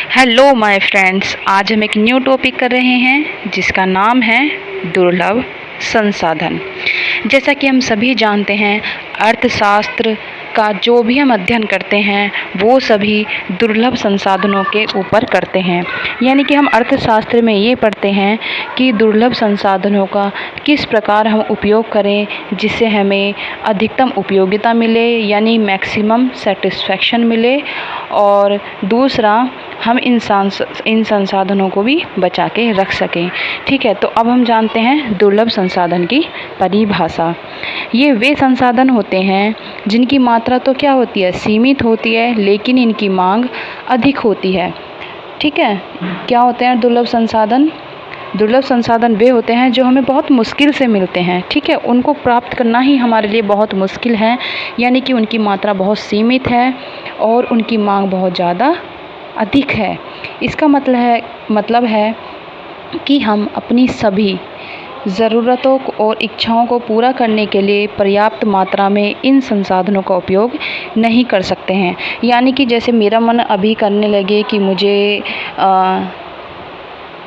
Hello my friends, आज हम एक न्यू टॉपिक कर रहे हैं जिसका नाम है दुर्लभ संसाधन। जैसा कि हम सभी जानते हैं, अर्थशास्त्र का जो भी हम अध्ययन करते हैं वो सभी दुर्लभ संसाधनों के ऊपर करते हैं। यानी कि हम अर्थशास्त्र में ये पढ़ते हैं कि दुर्लभ संसाधनों का किस प्रकार हम उपयोग करें जिससे हमें अधिकतम उपयोगिता मिले, यानी मैक्सिमम सेटिस्फैक्शन मिले, और दूसरा हम इन संसाधनों को भी बचा के रख सकें। ठीक है, तो अब हम जानते हैं दुर्लभ संसाधन की परिभाषा। ये वे संसाधन होते हैं जिनकी मात्रा तो क्या होती है, सीमित होती है, लेकिन इनकी मांग अधिक होती है। ठीक है, क्या होते हैं दुर्लभ संसाधन? दुर्लभ संसाधन वे होते हैं जो हमें बहुत मुश्किल से मिलते हैं। ठीक है, उनको प्राप्त करना ही हमारे लिए बहुत मुश्किल है, यानी कि उनकी मात्रा बहुत सीमित है और उनकी मांग बहुत ज़्यादा अधिक है। इसका मतलब है कि हम अपनी सभी ज़रूरतों और इच्छाओं को पूरा करने के लिए पर्याप्त मात्रा में इन संसाधनों का उपयोग नहीं कर सकते हैं। यानी कि जैसे मेरा मन अभी करने लगे कि मुझे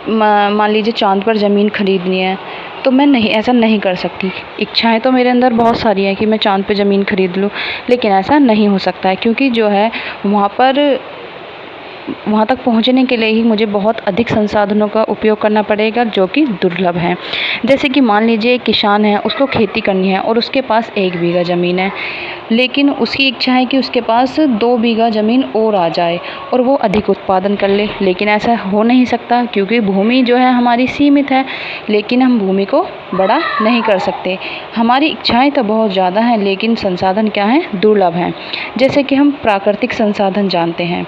मान लीजिए चाँद पर ज़मीन खरीदनी है, तो मैं ऐसा नहीं कर सकती। इच्छाएं तो मेरे अंदर बहुत सारी हैं कि मैं चाँद पे ज़मीन खरीद लूँ, लेकिन ऐसा नहीं हो सकता है, क्योंकि जो है वहाँ तक पहुँचने के लिए ही मुझे बहुत अधिक संसाधनों का उपयोग करना पड़ेगा जो कि दुर्लभ हैं। जैसे कि मान लीजिए एक किसान है, उसको खेती करनी है और उसके पास 1 बीघा ज़मीन है, लेकिन उसकी इच्छा है कि उसके पास 2 बीघा ज़मीन और आ जाए और वो अधिक उत्पादन कर ले। लेकिन ऐसा हो नहीं सकता, क्योंकि भूमि जो है हमारी सीमित है, लेकिन हम भूमि को बड़ा नहीं कर सकते। हमारी इच्छाएं तो बहुत ज़्यादा हैं, लेकिन संसाधन क्या हैं, दुर्लभ हैं। जैसे कि हम प्राकृतिक संसाधन जानते हैं।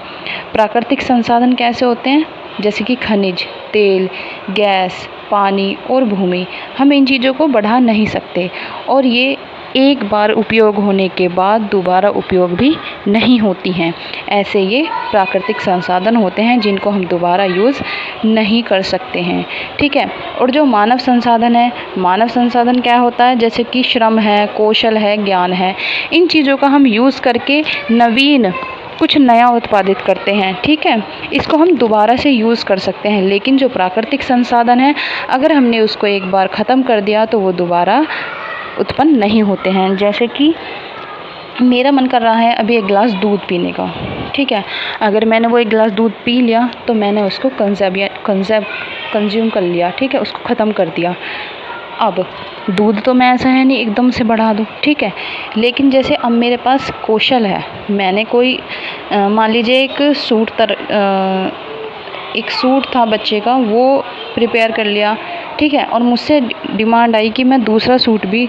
प्राकृतिक संसाधन कैसे होते हैं? जैसे कि खनिज, तेल, गैस, पानी और भूमि। हम इन चीज़ों को बढ़ा नहीं सकते और ये एक बार उपयोग होने के बाद दोबारा उपयोग भी नहीं होती हैं। ऐसे ये प्राकृतिक संसाधन होते हैं जिनको हम दोबारा यूज़ नहीं कर सकते हैं। ठीक है, और जो मानव संसाधन है, मानव संसाधन क्या होता है? जैसे कि श्रम है, कौशल है, ज्ञान है। इन चीज़ों का हम यूज़ करके नवीन कुछ नया उत्पादित करते हैं। ठीक है, इसको हम दोबारा से यूज़ कर सकते हैं। लेकिन जो प्राकृतिक संसाधन है, अगर हमने उसको एक बार ख़त्म कर दिया तो वो दोबारा उत्पन्न नहीं होते हैं। जैसे कि मेरा मन कर रहा है अभी 1 गिलास दूध पीने का। ठीक है, अगर मैंने वो 1 गिलास दूध पी लिया तो मैंने उसको कंज्यूम कर लिया। ठीक है, उसको ख़त्म कर दिया। अब दूध तो मैं ऐसा है नहीं एकदम से बढ़ा दूँ। ठीक है, लेकिन जैसे अब मेरे पास कौशल है, मैंने कोई मान लीजिए एक सूट था बच्चे का, वो प्रिपेयर कर लिया। ठीक है, और मुझसे डिमांड आई कि मैं दूसरा सूट भी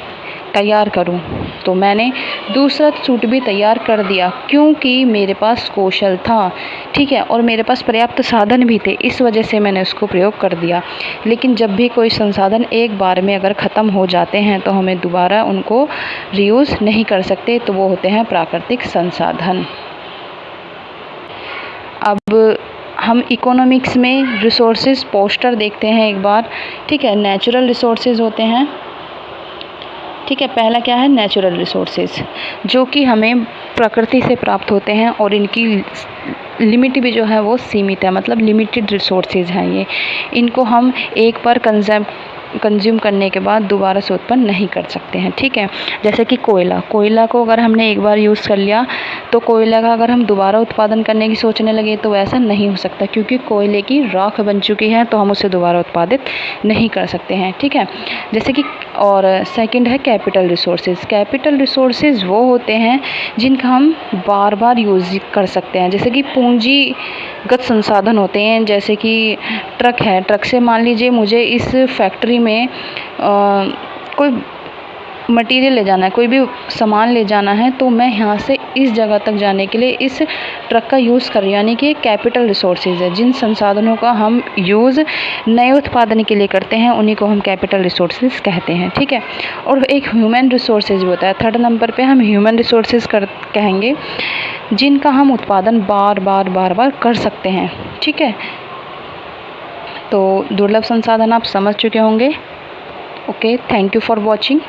तैयार करूं, तो मैंने दूसरा सूट भी तैयार कर दिया, क्योंकि मेरे पास कौशल था। ठीक है, और मेरे पास पर्याप्त साधन भी थे, इस वजह से मैंने उसको प्रयोग कर दिया। लेकिन जब भी कोई संसाधन एक बार में अगर ख़त्म हो जाते हैं तो हमें दोबारा उनको रीयूज़ नहीं कर सकते, तो वो होते हैं प्राकृतिक संसाधन। अब हम इकोनॉमिक्स में रिसोर्सेज पोस्टर देखते हैं एक बार। ठीक है, नेचुरल रिसोर्सेज होते हैं। ठीक है, पहला क्या है, नेचुरल रिसोर्सेज, जो कि हमें प्रकृति से प्राप्त होते हैं और इनकी लिमिट भी जो है वो सीमित है, मतलब लिमिटेड रिसोर्सेज हैं ये। इनको हम एक बार कंज्यूम करने के बाद दोबारा से उत्पन्न नहीं कर सकते हैं। ठीक है, जैसे कि कोयला को अगर हमने एक बार यूज़ कर लिया तो कोयला का अगर हम दोबारा उत्पादन करने की सोचने लगे तो ऐसा नहीं हो सकता, क्योंकि कोयले की राख बन चुकी है, तो हम उसे दोबारा उत्पादित नहीं कर सकते हैं। ठीक है, जैसे कि और सेकंड है कैपिटल रिसोर्सेज। कैपिटल रिसोर्सेज वो होते हैं जिनका हम बार बार यूज़ कर सकते हैं। जैसे कि पूंजीगत संसाधन होते हैं, जैसे कि ट्रक है, ट्रक से मान लीजिए मुझे इस फैक्ट्री में कोई मटेरियल ले जाना है, कोई भी सामान ले जाना है, तो मैं यहाँ से इस जगह तक जाने के लिए इस ट्रक का यूज़ कर रही हूँ। यानी कि कैपिटल रिसोर्सेज है, जिन संसाधनों का हम यूज़ नए उत्पादन के लिए करते हैं उन्हीं को हम कैपिटल रिसोर्सेज कहते हैं। ठीक है, और एक ह्यूमन रिसोर्सेज भी होता है। 3rd नंबर पे हम ह्यूमन रिसोर्सेज कहेंगे, जिनका हम उत्पादन बार बार कर सकते हैं। ठीक है, तो दुर्लभ संसाधन आप समझ चुके होंगे। Okay, thank you for watching.